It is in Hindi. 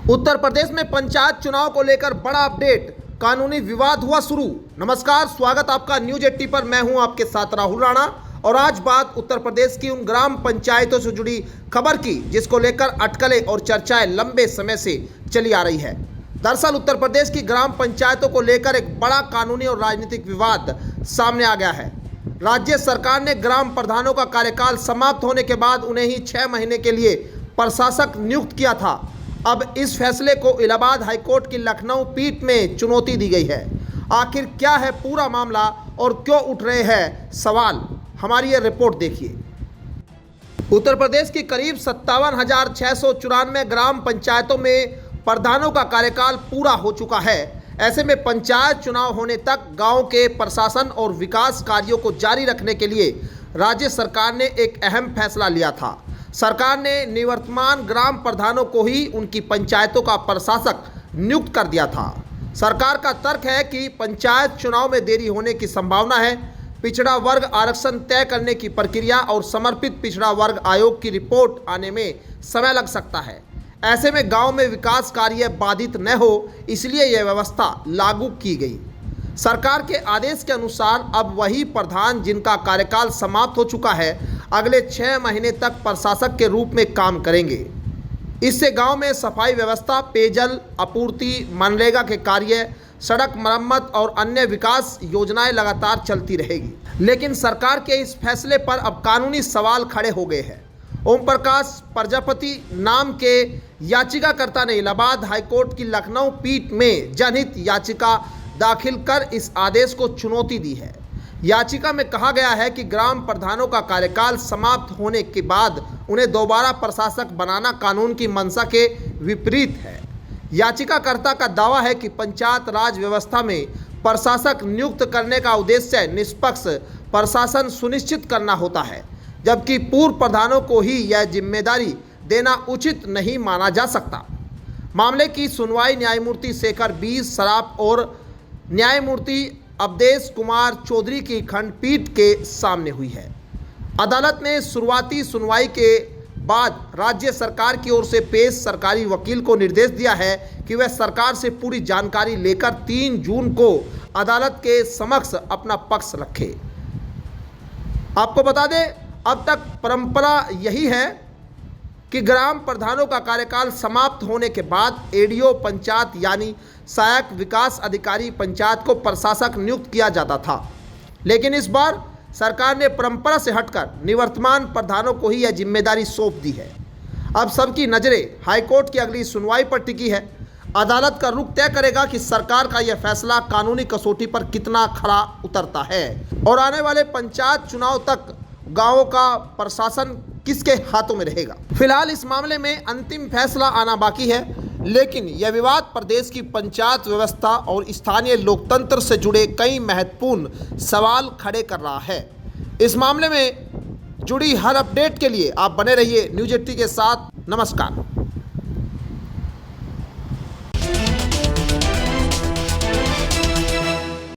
उत्तर प्रदेश में पंचायत चुनाव को लेकर बड़ा अपडेट, कानूनी विवाद हुआ शुरू। नमस्कार, स्वागत आपका न्यूज 80 पर। मैं हूं आपके साथ राहुल राणा और आज बात उत्तर प्रदेश की उन ग्राम पंचायतों से जुड़ी खबर की जिसको लेकर अटकलें और चर्चाएं लंबे समय से चली आ रही है। दरअसल उत्तर प्रदेश की ग्राम पंचायतों को लेकर एक बड़ा कानूनी और राजनीतिक विवाद सामने आ गया है। राज्य सरकार ने ग्राम प्रधानों का कार्यकाल समाप्त होने के बाद उन्हें ही 6 महीने के लिए प्रशासक नियुक्त किया था। अब इस फैसले को इलाहाबाद हाईकोर्ट की लखनऊ पीठ में चुनौती दी गई है। आखिर क्या है पूरा मामला और क्यों उठ रहे हैं सवाल, हमारी ये रिपोर्ट देखिए। उत्तर प्रदेश की करीब 57,694 ग्राम पंचायतों में प्रधानों का कार्यकाल पूरा हो चुका है। ऐसे में पंचायत चुनाव होने तक गांव के प्रशासन और विकास कार्यों को जारी रखने के लिए राज्य सरकार ने एक अहम फैसला लिया था। सरकार ने निवर्तमान ग्राम प्रधानों को ही उनकी पंचायतों का प्रशासक नियुक्त कर दिया था। सरकार का तर्क है कि पंचायत चुनाव में देरी होने की संभावना है। पिछड़ा वर्ग आरक्षण तय करने की प्रक्रिया और समर्पित पिछड़ा वर्ग आयोग की रिपोर्ट आने में समय लग सकता है। ऐसे में गांव में विकास कार्य बाधित न हो, इसलिए यह व्यवस्था लागू की गई। सरकार के आदेश के अनुसार अब वही प्रधान जिनका कार्यकाल समाप्त हो चुका है अगले 6 महीने तक प्रशासक के रूप में काम करेंगे। इससे गांव में सफाई व्यवस्था, पेयजल आपूर्ति, मनरेगा के कार्य, सड़क मरम्मत और अन्य विकास योजनाएं लगातार चलती रहेगी। लेकिन सरकार के इस फैसले पर अब कानूनी सवाल खड़े हो गए हैं। ओम प्रकाश प्रजापति नाम के याचिकाकर्ता ने इलाहाबाद हाईकोर्ट की लखनऊ पीठ में जनहित याचिका दाखिल कर इस आदेश को चुनौती दी है। याचिका में कहा गया है कि ग्राम प्रधानों का कार्यकाल समाप्त होने के बाद उन्हें दोबारा प्रशासक बनाना कानून की मंशा के विपरीत है। याचिकाकर्ता का दावा है कि पंचायत राज व्यवस्था में प्रशासक नियुक्त करने का उद्देश्य निष्पक्ष प्रशासन सुनिश्चित करना होता है, जबकि पूर्व प्रधानों को ही यह जिम्मेदारी देना उचित नहीं माना जा सकता। मामले की सुनवाई न्यायमूर्ति शेखर बी सराफ और न्यायमूर्ति अवधेश कुमार चौधरी की खंडपीठ के सामने हुई है। अदालत ने शुरुआती सुनवाई के बाद राज्य सरकार की ओर से पेश सरकारी वकील को निर्देश दिया है कि वह सरकार से पूरी जानकारी लेकर 3 जून को अदालत के समक्ष अपना पक्ष रखे। आपको बता दें, अब तक परंपरा यही है कि ग्राम प्रधानों का कार्यकाल समाप्त होने के बाद एडीओ पंचायत यानी सहायक विकास अधिकारी पंचायत को प्रशासक नियुक्त किया जाता था। लेकिन इस बार सरकार ने परंपरा से हटकर निवर्तमान प्रधानों को ही यह जिम्मेदारी सौंप दी है। अब सबकी नज़रें हाईकोर्ट की अगली सुनवाई पर टिकी है। अदालत का रुख तय करेगा कि सरकार का यह फैसला कानूनी कसौटी पर कितना खरा उतरता है और आने वाले पंचायत चुनाव तक गांवों का प्रशासन किसके हाथों में रहेगा। फिलहाल इस मामले में अंतिम फैसला आना बाकी है, लेकिन यह विवाद प्रदेश की पंचायत व्यवस्था और स्थानीय लोकतंत्र से जुड़े कई महत्वपूर्ण सवाल खड़े कर रहा है। इस मामले में जुड़ी हर अपडेट के लिए आप बने रहिए न्यूज 80 के साथ। नमस्कार।